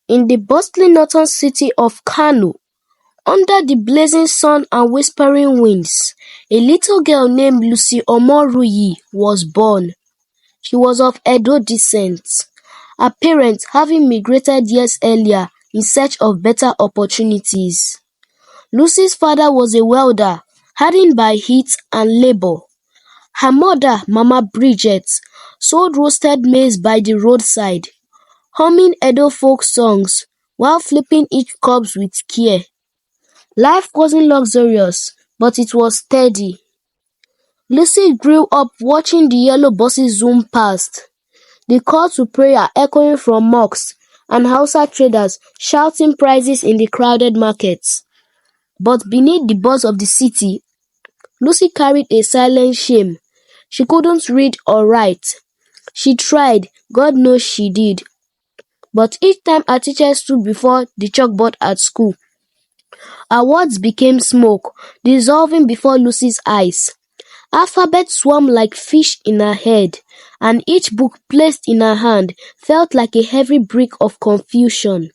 In the bustling northern city of Kano, under the blazing sun and whispering winds, a little girl named Lucy Omoruyi was born. She was of Edo descent, her parents having migrated years earlier in search of better opportunities. Lucy's father was a welder, hardened by heat and labor. Her mother, Mama Bridget, sold roasted maize by the roadside, humming Edo folk songs while flipping each cup with care. Life wasn't luxurious, but it was steady. Lucy grew up watching the yellow buses zoom past, the call to prayer echoing from mosques and Hausa traders shouting prices in the crowded markets. But beneath the buzz of the city, Lucy carried a silent shame. She couldn't read or write. She tried, God knows she did. But each time her teacher stood before the chalkboard at school, her words became smoke, dissolving before Lucy's eyes. Alphabets swarmed like fish in her head, and each book placed in her hand felt like a heavy brick of confusion.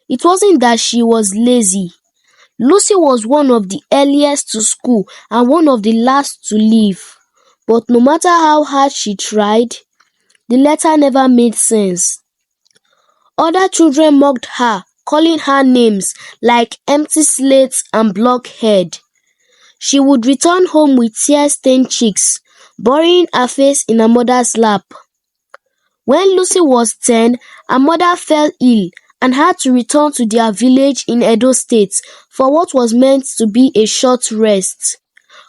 It wasn't that she was lazy. Lucy was one of the earliest to school and one of the last to leave. But no matter how hard she tried, the letter never made sense. Other children mocked her, calling her names like empty slates and blockhead. She would return home with tear-stained cheeks, burying her face in her mother's lap. When Lucy was 10, her mother fell ill and had to return to their village in Edo State for what was meant to be a short rest.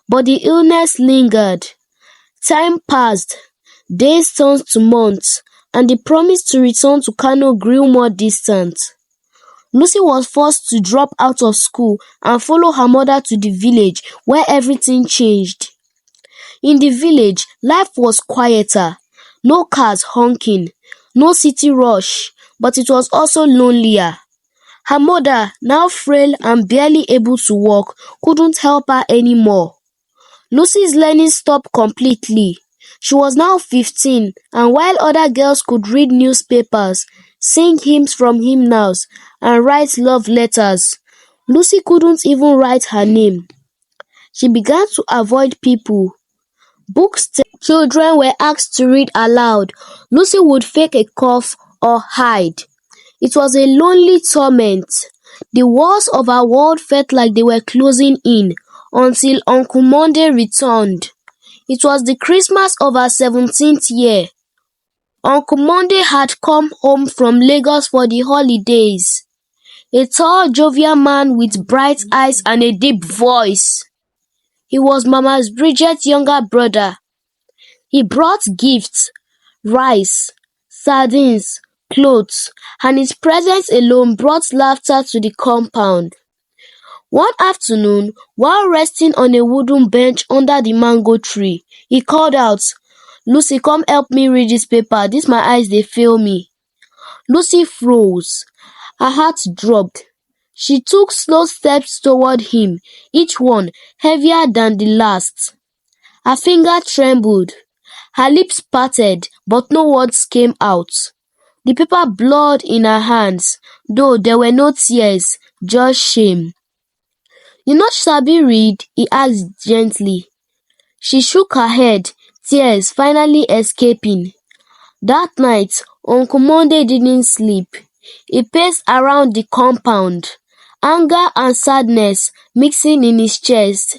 But the illness lingered. Time passed, days turned to months, and the promise to return to Kano grew more distant. Lucy was forced to drop out of school and follow her mother to the village where everything changed. In the village, life was quieter, no cars honking, no city rush, but it was also lonelier. Her mother, now frail and barely able to walk, couldn't help her anymore. Lucy's learning stopped completely. She was now 15, and while other girls could read newspapers, sing hymns from hymnals, and write love letters, Lucy couldn't even write her name. She began to avoid people. Books children were asked to read aloud. Lucy would fake a cough or hide. It was a lonely torment. The walls of her world felt like they were closing in until Uncle Monday returned. It was the Christmas of her 17th year. Uncle Monday had come home from Lagos for the holidays. A tall, jovial man with bright eyes and a deep voice. He was Mama Bridget's younger brother. He brought gifts, rice, sardines, clothes, and his presence alone brought laughter to the compound. One afternoon, while resting on a wooden bench under the mango tree, he called out, "Lucy, come help me read this paper, this my eyes dey fail me." Lucy froze. Her heart dropped. She took slow steps toward him, each one heavier than the last. Her finger trembled. Her lips parted, but no words came out. The paper blurred in her hands, though there were no tears, just shame. "You no sabi read?" he asked gently. She shook her head, tears finally escaping. That night, Uncle Monday didn't sleep. He paced around the compound, anger and sadness mixing in his chest.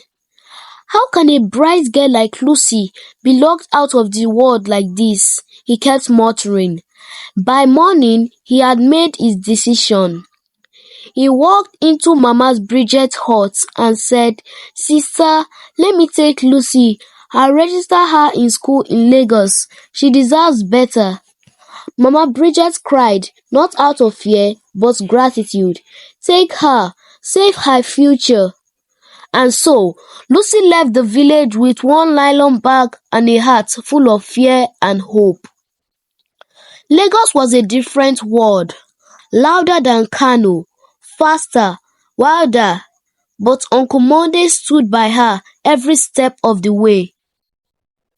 How can a bright girl like Lucy be locked out of the world like this? He kept muttering. By morning, he had made his decision. He walked into Mama Bridget's hut and said, "Sister, let me take Lucy. I'll register her in school in Lagos. She deserves better." Mama Bridget cried, not out of fear, but gratitude. "Take her. Save her future." And so, Lucy left the village with one nylon bag and a heart full of fear and hope. Lagos was a different world, louder than Kano, faster, wilder, but Uncle Monday stood by her every step of the way.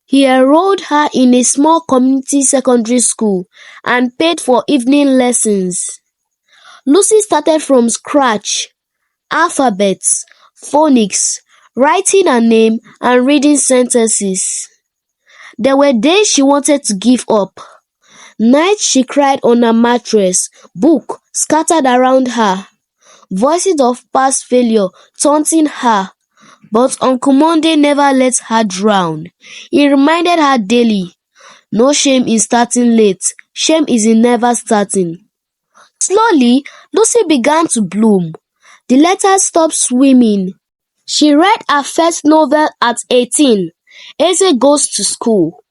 He enrolled her in a small community secondary school and paid for evening lessons. Lucy started from scratch: alphabets, phonics, writing her name and reading sentences. There were days she wanted to give up, nights she cried on her mattress, book scattered around her, voices of past failure taunting her. But Uncle Monday never let her drown. He reminded her daily, "No shame in starting late, shame is in never starting." Slowly, Lucy began to bloom. The letters stopped swimming. She read her first novel at 18, Eze Goes to School.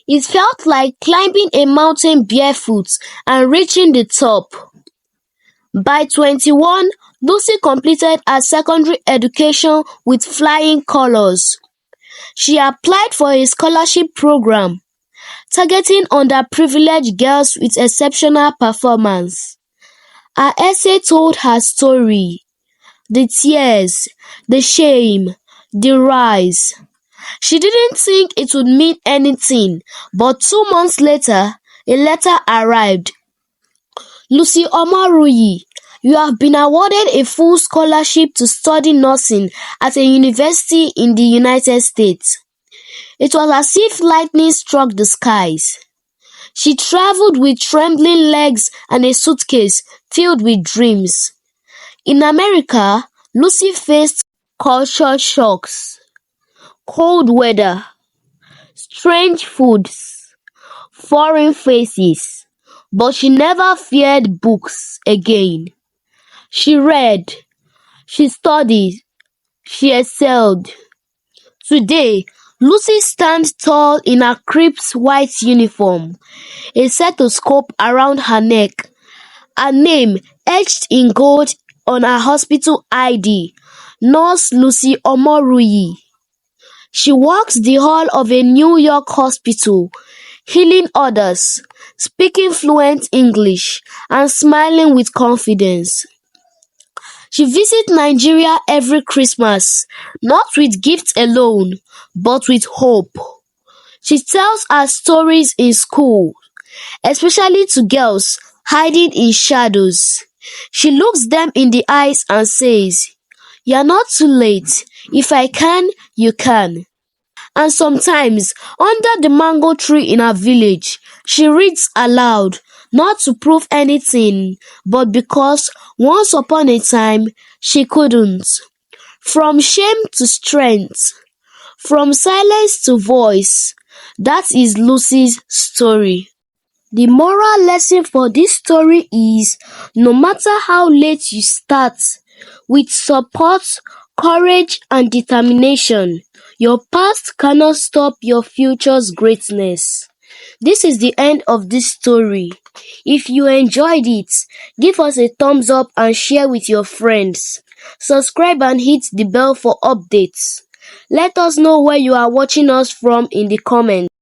It felt like climbing a mountain barefoot and reaching the top. By 21, Lucy completed her secondary education with flying colors. She applied for a scholarship program, targeting underprivileged girls with exceptional performance. Her essay told her story: the tears, the shame, the rise. She didn't think it would mean anything, but 2 months later, a letter arrived. "Lucy Omoruyi, you have been awarded a full scholarship to study nursing at a university in the United States." It was as if lightning struck the skies. She traveled with trembling legs and a suitcase filled with dreams. In America, Lucy faced culture shocks: cold weather, strange foods, foreign faces, but she never feared books again. She read, she studied, she excelled. Today, Lucy stands tall in her crisp white uniform, a stethoscope around her neck, her name etched in gold on her hospital ID, Nurse Lucy Omoruyi. She walks the hall of a New York hospital, healing others, speaking fluent English, and smiling with confidence. She visits Nigeria every Christmas, not with gifts alone, but with hope. She tells her stories in school, especially to girls hiding in shadows. She looks them in the eyes and says, "You're not too late. If I can, you can." And sometimes, under the mango tree in her village, she reads aloud, not to prove anything, but because once upon a time she couldn't. From shame to strength, from silence to voice, that is Lucy's story. The moral lesson for this story is: no matter how late you start, with support, courage and determination, your past cannot stop your future's greatness. This is the end of this story. If you enjoyed it, give us a thumbs up and share with your friends. Subscribe and hit the bell for updates. Let us know where you are watching us from in the comments.